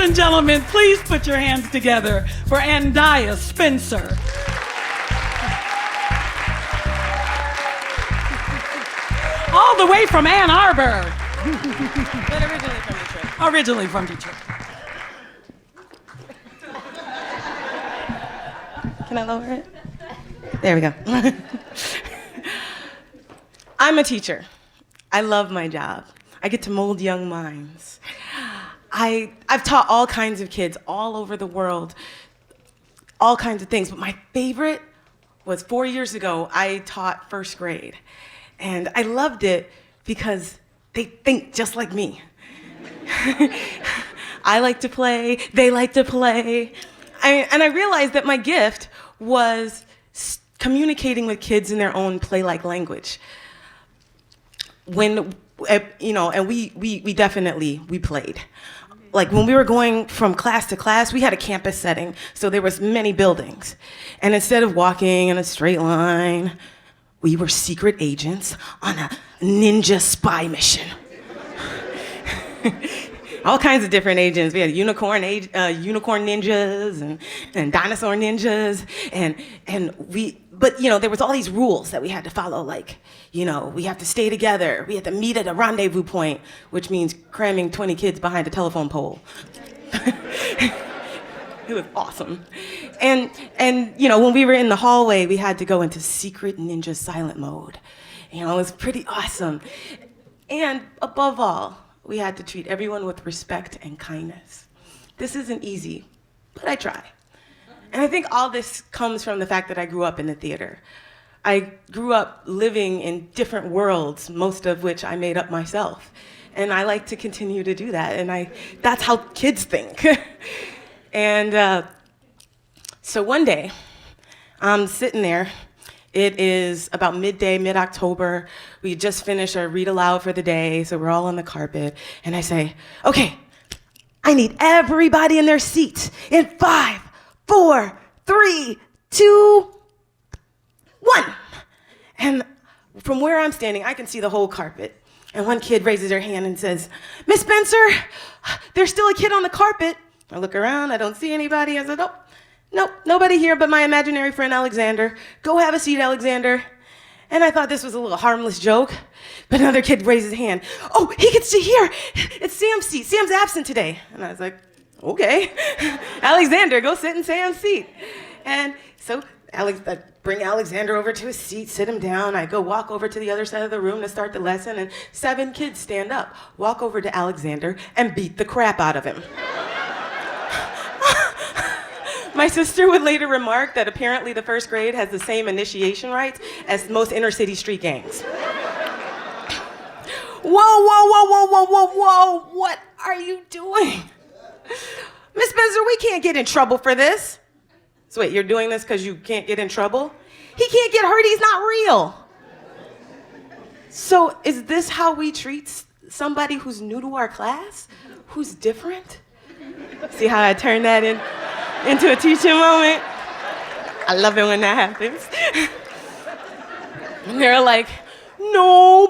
and gentlemen, please put your hands together for Andaiye Spencer. All the way from Ann Arbor. But originally from Detroit. Originally from Detroit. Can I lower it? There we go. I'm a teacher. I love my job. I get to mold young minds. I've taught all kinds of kids all over the world, all kinds of things, but my favorite was 4 years ago, I taught first grade. And I loved it because they think just like me. I like to play, they like to play. And I realized that my gift was communicating with kids in their own play-like language. When, and we definitely played. Like when we were going from class to class, we had a campus setting, so there was many buildings. And instead of walking in a straight line, we were secret agents on a ninja spy mission. All kinds of different agents. We had unicorn ninjas and dinosaur ninjas, but there was all these rules that we had to follow. Like, we have to stay together. We had to meet at a rendezvous point, which means cramming 20 kids behind a telephone pole. It was awesome. And when we were in the hallway, we had to go into secret ninja silent mode. It was pretty awesome. And above all, we had to treat everyone with respect and kindness. This isn't easy, but I try. And I think all this comes from the fact that I grew up in the theater. I grew up living in different worlds, most of which I made up myself. And I like to continue to do that, and that's how kids think. And so one day, I'm sitting there. It is about midday, mid-October. We just finished our read aloud for the day, so we're all on the carpet. And I say, okay, I need everybody in their seats in 5, 4, 3, 2, 1. And from where I'm standing, I can see the whole carpet. And one kid raises her hand and says, Miss Spencer, there's still a kid on the carpet. I look around, I don't see anybody. I said, nope, nobody here but my imaginary friend Alexander. Go have a seat, Alexander. And I thought this was a little harmless joke, but another kid raised his hand. Oh, he gets to hear. It's Sam's seat. Sam's absent today. And I was like, okay. Alexander, go sit in Sam's seat. And so I bring Alexander over to his seat, sit him down. I go walk over to the other side of the room to start the lesson, and 7 kids stand up, walk over to Alexander, and beat the crap out of him. My sister would later remark that apparently the first grade has the same initiation rites as most inner city street gangs. Whoa, what are you doing? Miss Spencer, we can't get in trouble for this. So wait, you're doing this because you can't get in trouble? He can't get hurt, he's not real. So is this how we treat somebody who's new to our class? Who's different? See how I turned that into a teaching moment? I love it when that happens. And they're like, no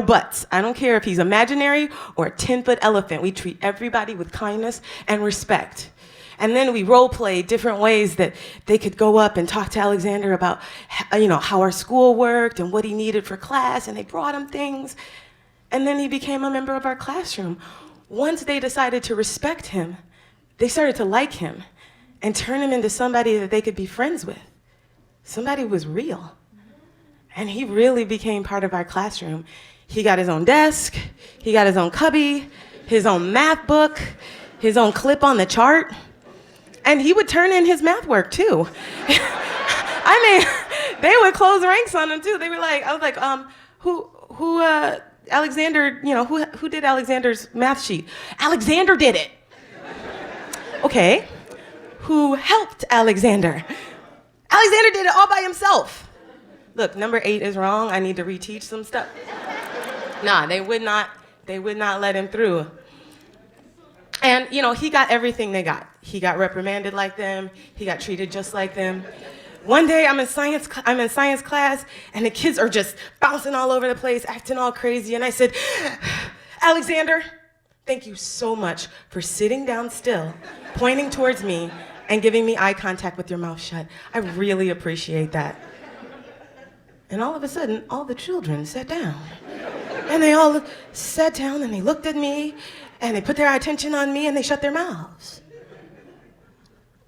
buts. I don't care if he's imaginary or a 10-foot elephant. We treat everybody with kindness and respect. And then we role play different ways that they could go up and talk to Alexander about, how our school worked and what he needed for class, and they brought him things. And then he became a member of our classroom. Once they decided to respect him, they started to like him and turn him into somebody that they could be friends with. Somebody who was real. And he really became part of our classroom. He got his own desk, he got his own cubby, his own math book, his own clip on the chart. And he would turn in his math work too. They would close ranks on him too. They were like, I was like, Alexander, who did Alexander's math sheet? Alexander did it. Okay. Who helped Alexander? Alexander did it all by himself. Look, number 8 is wrong. I need to reteach some stuff. Nah, they would not let him through. And, he got everything they got. He got reprimanded like them. He got treated just like them. One day I'm in science class, and the kids are just bouncing all over the place, acting all crazy. And I said, Alexander, Thank you so much for sitting down still, pointing towards me, and giving me eye contact with your mouth shut. I really appreciate that. And all of a sudden, all the children sat down. And they all sat down and they looked at me and they put their attention on me and they shut their mouths.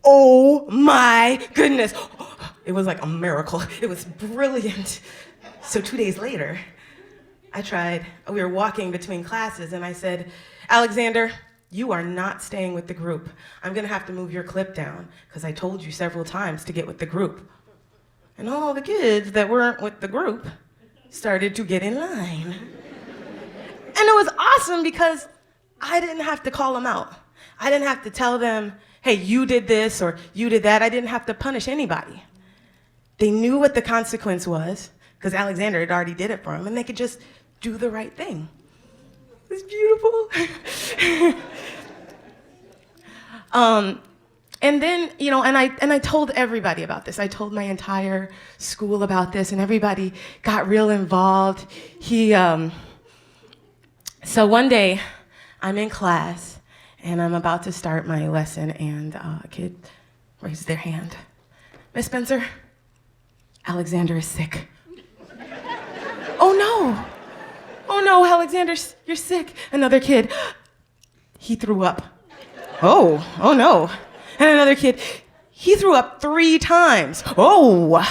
Oh my goodness. It was like a miracle. It was brilliant. So 2 days later, we were walking between classes and I said, Alexander, you are not staying with the group. I'm gonna have to move your clip down because I told you several times to get with the group. And all the kids that weren't with the group started to get in line. And it was awesome because I didn't have to call them out. I didn't have to tell them, hey, you did this or you did that. I didn't have to punish anybody. They knew what the consequence was because Alexander had already did it for them and they could just do the right thing. It was beautiful. And then, and I told everybody about this. I told my entire school about this, and everybody got real involved. So one day, I'm in class, and I'm about to start my lesson, and a kid raised their hand. Miss Spencer, Alexander is sick. Oh no, Alexander, you're sick. Another kid, he threw up. Oh no. And another kid, he threw up 3 times. Oh.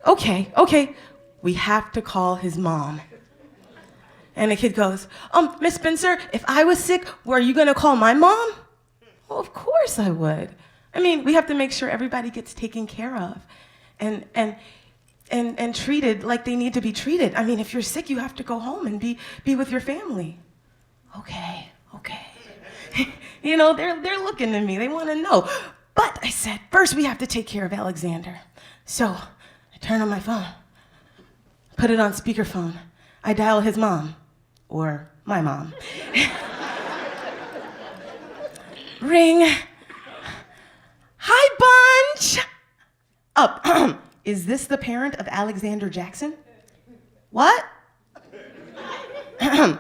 Okay, we have to call his mom. And the kid goes, Miss Spencer, if I was sick, were you gonna call my mom? Well, of course I would. I mean, we have to make sure everybody gets taken care of and treated like they need to be treated. I mean, if you're sick, you have to go home and be with your family. Okay. They're looking at me. They want to know. But I said, first we have to take care of Alexander. So I turn on my phone, put it on speakerphone. I dial his mom, or my mom. Ring. Hi, bunch. Is this the parent of Alexander Jackson? What?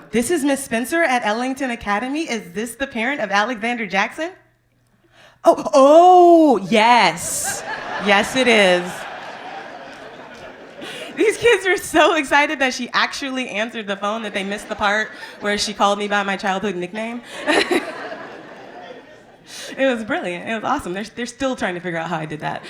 This is Miss Spencer at Ellington Academy. Is this the parent of Alexander Jackson? Oh, yes. Yes, it is. These kids were so excited that she actually answered the phone that they missed the part where she called me by my childhood nickname. It was brilliant. It was awesome. They're still trying to figure out how I did that.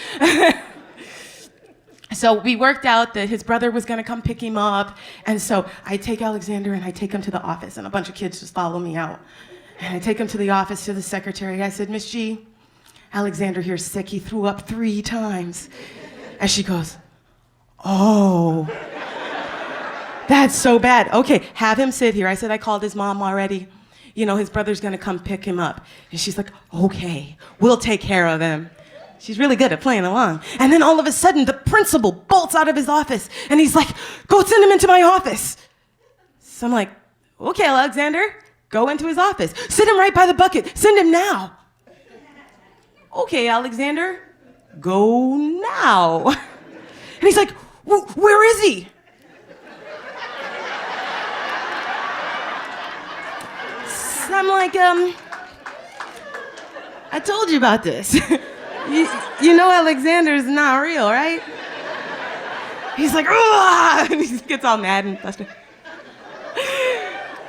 So we worked out that his brother was gonna come pick him up. And so I take Alexander and I take him to the office and a bunch of kids just follow me out. And I take him to the office to the secretary. I said, Miss G, Alexander here's sick. He threw up 3 times. And she goes, oh, that's so bad. Okay, have him sit here. I said, I called his mom already. His brother's gonna come pick him up. And she's like, okay, we'll take care of him. She's really good at playing along. And then all of a sudden, the principal bolts out of his office and he's like, go send him into my office. So I'm like, okay, Alexander, go into his office. Sit him right by the bucket. Send him now. Okay, Alexander, go now. And he's like, where is he? So I'm like, I told you about this. You know Alexander's not real, right? He's like, oh, and he gets all mad and frustrated.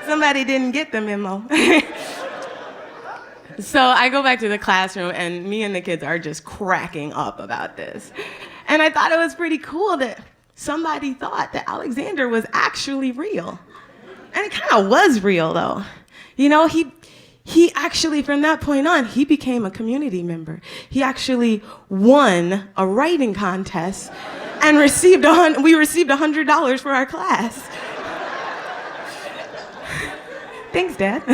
Somebody didn't get the memo. So I go back to the classroom and me and the kids are just cracking up about this. And I thought it was pretty cool that somebody thought that Alexander was actually real. And it kind of was real though. He actually, from that point on, he became a community member. He actually won a writing contest and we received $100 for our class. Thanks, Dad.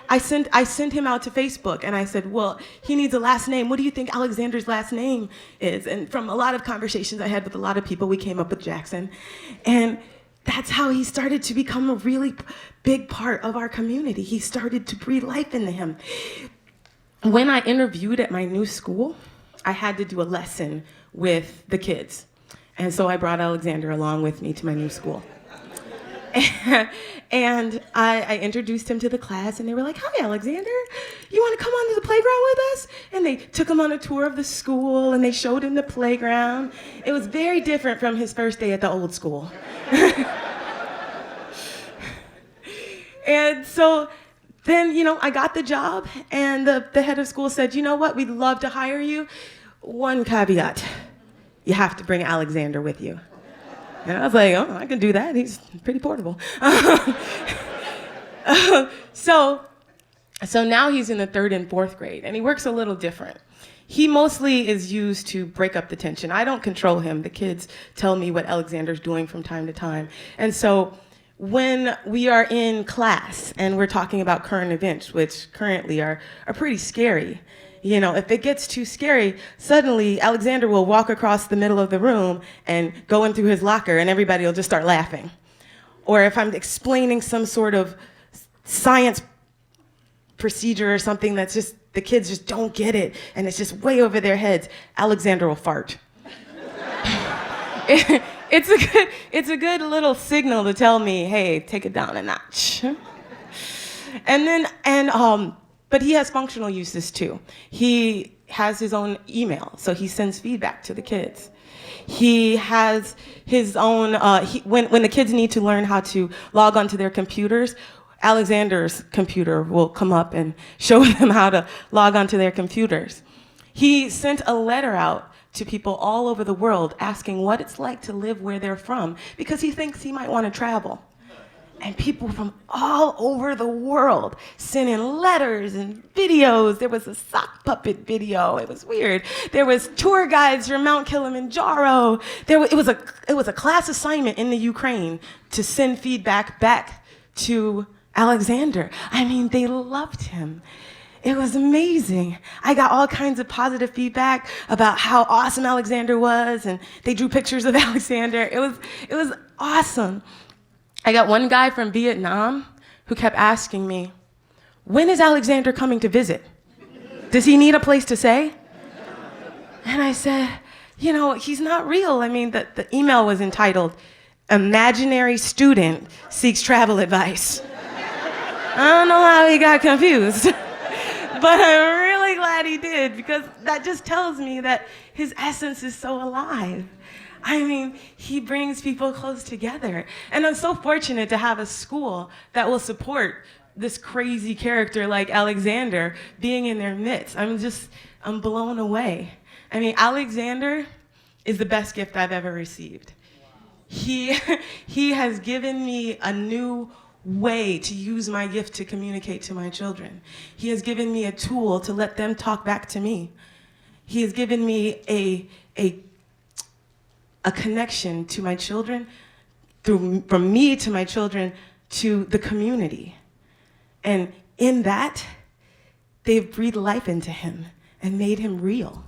I sent him out to Facebook and I said, well, he needs a last name. What do you think Alexander's last name is? And from a lot of conversations I had with a lot of people, we came up with Jackson. And that's how he started to become a really big part of our community. He started to breathe life into him. When I interviewed at my new school, I had to do a lesson with the kids. And so I brought Alexander along with me to my new school. And I introduced him to the class, and they were like, "Hi, Alexander, you want to come onto the playground with us?" And they took him on a tour of the school, and they showed him the playground. It was very different from his first day at the old school. And so then, I got the job, and the head of school said, "You know what, we'd love to hire you. One caveat, you have to bring Alexander with you." And I was like, "Oh, I can do that. He's pretty portable." So now he's in the 3rd and 4th grade, and he works a little different. He mostly is used to break up the tension. I don't control him. The kids tell me what Alexander's doing from time to time. And so when we are in class and we're talking about current events, which currently are pretty scary, if it gets too scary, suddenly Alexander will walk across the middle of the room and go in through his locker, and everybody will just start laughing. Or if I'm explaining some sort of science procedure or something that's just, the kids just don't get it, and it's just way over their heads, Alexander will fart. It's a good little signal to tell me, hey, take it down a notch. But he has functional uses too. He has his own email, so he sends feedback to the kids. He has his own, when the kids need to learn how to log onto their computers, Alexander's computer will come up and show them how to log onto their computers. He sent a letter out to people all over the world asking what it's like to live where they're from, because he thinks he might want to travel. And people from all over the world sent in letters and videos. There was a sock puppet video. It was weird. There was tour guides from Mount Kilimanjaro. It was a class assignment in the Ukraine to send feedback back to Alexander. I mean, they loved him. It was amazing. I got all kinds of positive feedback about how awesome Alexander was, and they drew pictures of Alexander. It was awesome. I got one guy from Vietnam who kept asking me, "When is Alexander coming to visit? Does he need a place to stay?" And I said, he's not real. I mean, the email was entitled, "Imaginary Student Seeks Travel Advice." I don't know how he got confused, but I'm really glad he did, because that just tells me that his essence is so alive. I mean, he brings people close together. And I'm so fortunate to have a school that will support this crazy character like Alexander being in their midst. I'm blown away. I mean, Alexander is the best gift I've ever received. He has given me a new way to use my gift to communicate to my children. He has given me a tool to let them talk back to me. He has given me a connection to my children, from me to my children to the community. And in that, they've breathed life into him and made him real.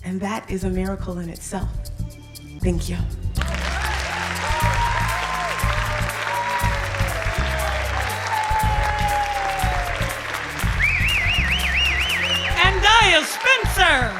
And that is a miracle in itself. Thank you. Andaiye Spencer.